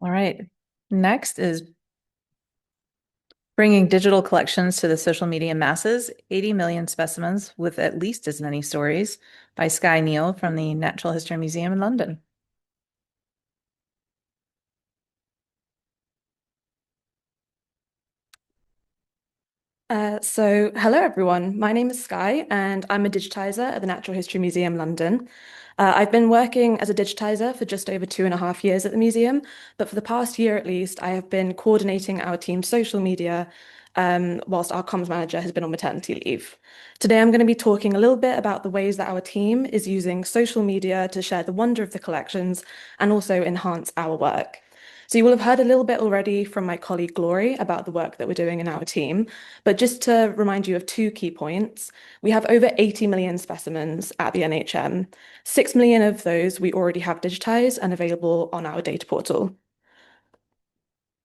All right. Next is bringing digital collections to the social media masses, 80 million specimens with at least as many stories by Skye Neal from the Natural History Museum in London. Hello everyone. My name is Skye, and I'm a digitizer at the Natural History Museum, London. I've been working as a digitizer for just over 2.5 years at the museum, but for the past year at least, I have been coordinating our team's social media, whilst our comms manager has been on maternity leave. Today, I'm going to be talking a little bit about the ways that our team is using social media to share the wonder of the collections and also enhance our work. So you will have heard a little bit already from my colleague Glory about the work that we're doing in our team. But just to remind you of two key points, we have over 80 million specimens at the NHM. 6 million of those we already have digitized and available on our data portal.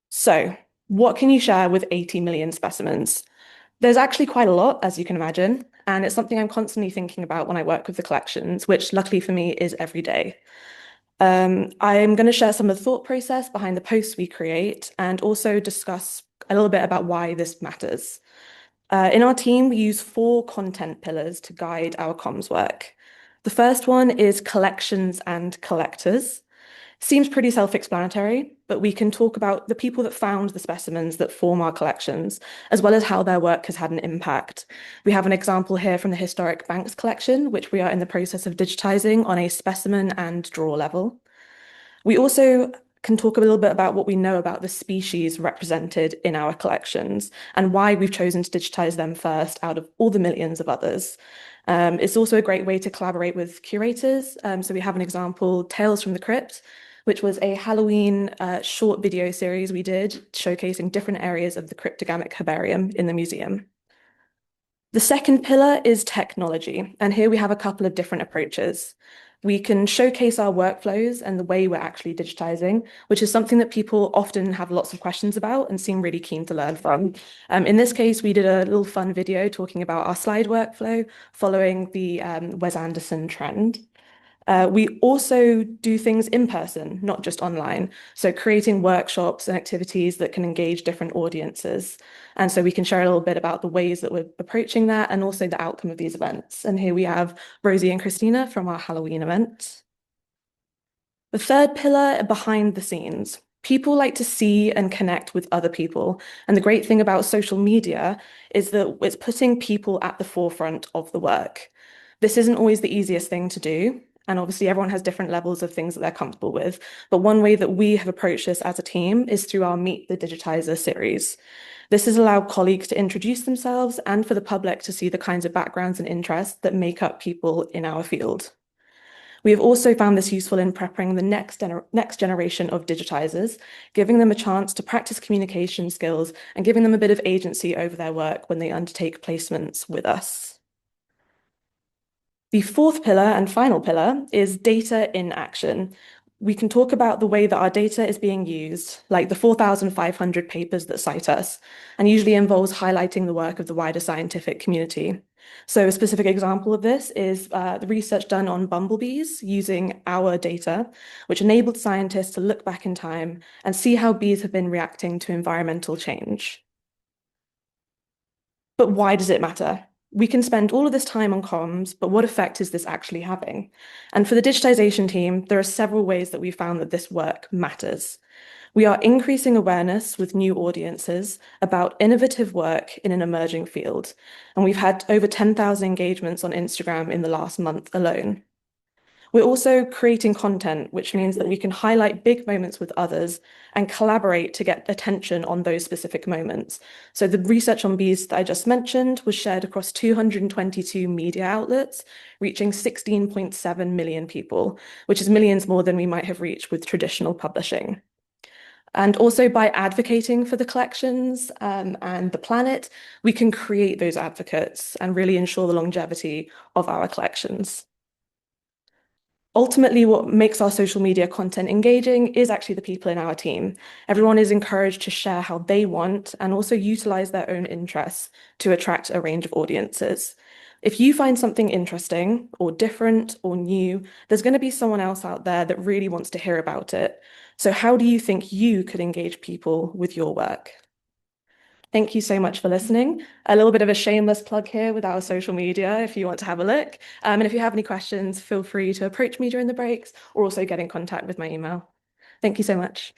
So, what can you share with 80 million specimens? There's actually quite a lot, as you can imagine, and it's something I'm constantly thinking about when I work with the collections, which luckily for me is every day. I'm going to share some of the thought process behind the posts we create and also discuss a little bit about why this matters. In our team, we use 4 content pillars to guide our comms work. The first one is collections and collectors. Seems pretty self-explanatory, but we can talk about the people that found the specimens that form our collections, as well as how their work has had an impact. We have an example here from the Historic Banks collection, which we are in the process of digitizing on a specimen and draw level. We also can talk a little bit about what we know about the species represented in our collections and why we've chosen to digitize them first out of all the millions of others. It's also a great way to collaborate with curators. So we have an example, Tales from the Crypt, which was a Halloween short video series we did showcasing different areas of the cryptogamic herbarium in the museum. The second pillar is technology, and here we have a couple of different approaches. We can showcase our workflows and the way we're actually digitizing, which is something that people often have lots of questions about and seem really keen to learn from. In this case, we did a little fun video talking about our slide workflow following the Wes Anderson trend. We also do things in person, not just online. So creating workshops and activities that can engage different audiences. And so we can share a little bit about the ways that we're approaching that and also the outcome of these events. And here we have Rosie and Christina from our Halloween event. The third pillar, behind the scenes. People like to see and connect with other people. And the great thing about social media is that it's putting people at the forefront of the work. This isn't always the easiest thing to do. And obviously, everyone has different levels of things that they're comfortable with. But one way that we have approached this as a team is through our Meet the Digitizer series. This has allowed colleagues to introduce themselves and for the public to see the kinds of backgrounds and interests that make up people in our field. We have also found this useful in preparing the next generation of digitizers, giving them a chance to practice communication skills and giving them a bit of agency over their work when they undertake placements with us. The fourth pillar and final pillar is data in action. We can talk about the way that our data is being used, like the 4,500 papers that cite us, and usually involves highlighting the work of the wider scientific community. So a specific example of this is the research done on bumblebees using our data, which enabled scientists to look back in time and see how bees have been reacting to environmental change. But why does it matter? We can spend all of this time on comms, but what effect is this actually having? And for the digitisation team, there are several ways that we found that this work matters. We are increasing awareness with new audiences about innovative work in an emerging field. And we've had over 10,000 engagements on Instagram in the last month alone. We're also creating content, which means that we can highlight big moments with others and collaborate to get attention on those specific moments. So the research on bees that I just mentioned was shared across 222 media outlets, reaching 16.7 million people, which is millions more than we might have reached with traditional publishing. And also by advocating for the collections and the planet, we can create those advocates and really ensure the longevity of our collections. Ultimately, what makes our social media content engaging is actually the people in our team. Everyone is encouraged to share how they want and also utilize their own interests to attract a range of audiences. If you find something interesting or different or new, there's going to be someone else out there that really wants to hear about it. So how do you think you could engage people with your work? Thank you so much for listening. A little bit of a shameless plug here with our social media if you want to have a look. And if you have any questions, feel free to approach me during the breaks or also get in contact with my email. Thank you so much.